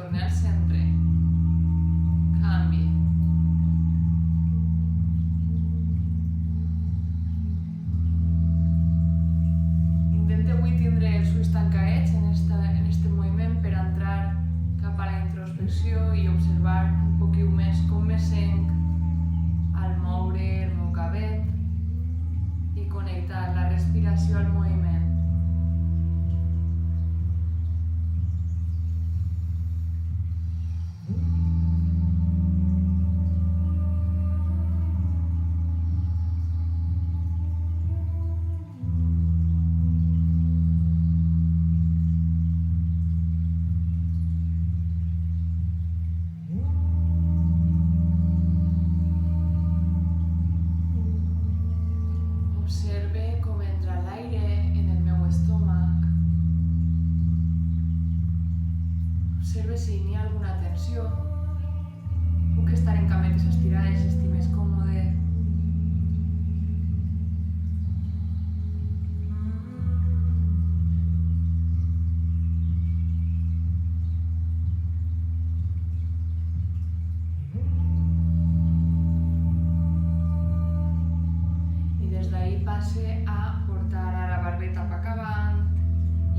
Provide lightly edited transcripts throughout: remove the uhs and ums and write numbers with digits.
torni al centre. Canvi. Intenta avui tindre els ulls tancats en este moviment per entrar cap a la introspecció i observar un poquiu més com me sent al moure el meu cabet i connectar la respiració al moviment. Observe com entra l'aire en el meu estómac. Observe si n'hi ha alguna tensió. Puc estar en cametes estirades si estic més còmode. Passe a portar a la barbeta cap avant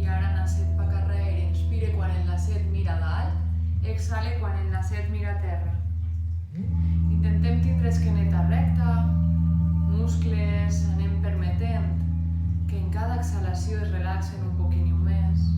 i ara nasset pa carrer. Inspire quan el nasset mira dalt, exhale quan el nasset mira a terra. Intentem tindre esqueneta recta, muscles, anem permetent que en cada exhalació es relaxen un poquiniu més.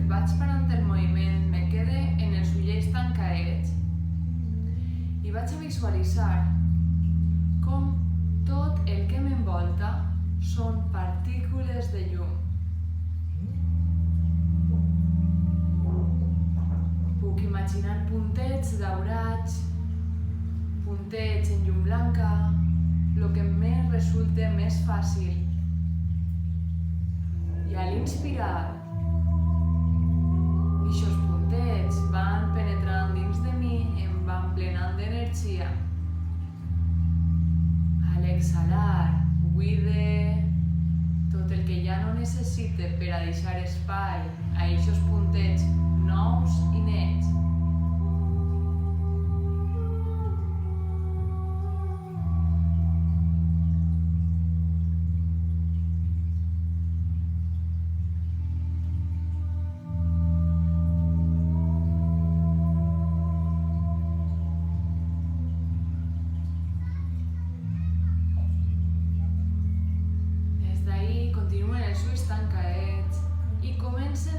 Vaig parant el moviment, me quede en els ullets tancats i vaig a visualitzar com tot el que m'envolta són partícules de llum. Puc imaginar puntets daurats, puntets en llum blanca, el que me resulta més fàcil. I a l'inspirar, aquests puntets van penetrant dins de mi i em van plenant d'energia. A l'exhalar, buide tot el que ja no necessite per a deixar espai a aquests puntets nous i nets.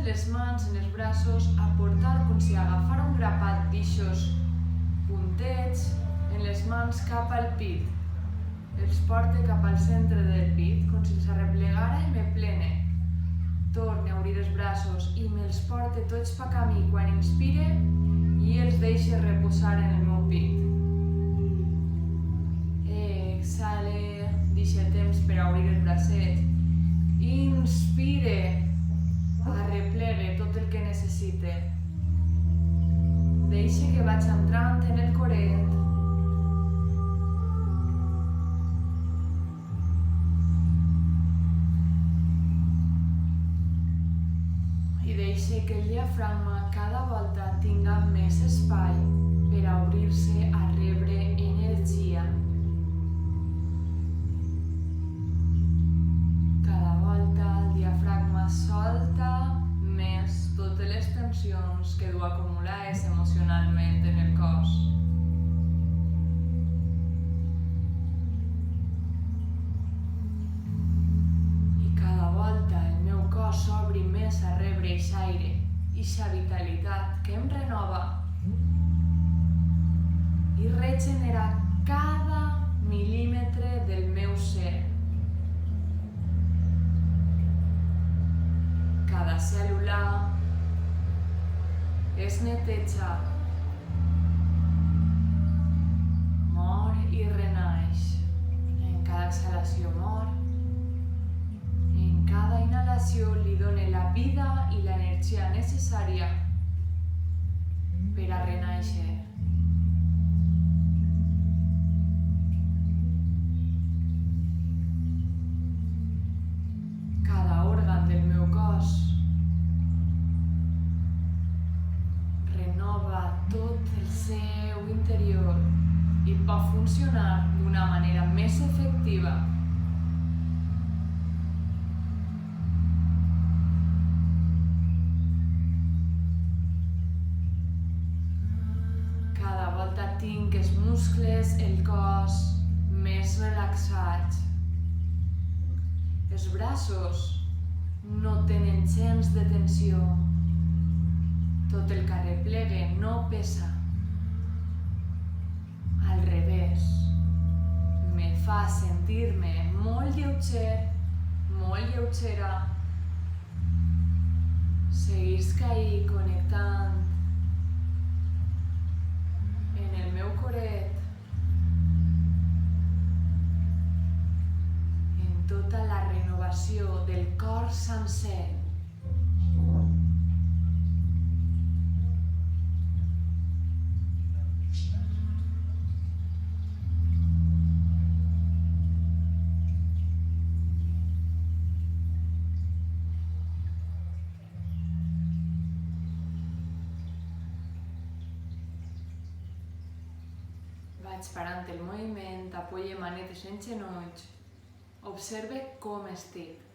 Les mans en els braços a portar com si agafara un grapat d'ixos puntets en les mans cap al pit. Els porte cap al centre del pit, com si els arreplegara i me plene. Torne a obrir els braços i me'ls porte tots pa camí quan inspire i els deixe reposar en el meu pit. Exhale, deixa temps per a obrir els bracets. Inspire. Arreplegue tot el que necessite. Deixe que vaig entrant en el coret. I deixe que el diafragma cada volta tinga més espai per a obrir-se a rebre energia. regenerar cada mil·límetre del meu ser. Cada cèl·lula es neteja, mor i renaix. En cada exhalació mor. En cada inhalació li dóna la vida i l'energia necessària per a renaixer. Cada òrgan del meu cos renova tot el seu interior i pot funcionar d'una manera més efectiva. Cada volta tinc els muscles, el cos més relaxats. Els braços no tenen gens de tensió. Tot el que arreplegue no pesa. Al revés, me fa sentir-me molt lleuger, molt lleugera. Seguisc ahí connectant en el meu coret, en tota la renovació del cor sencer. Vaig parant el moviment, apoye manetes en genolls. Observe com estic.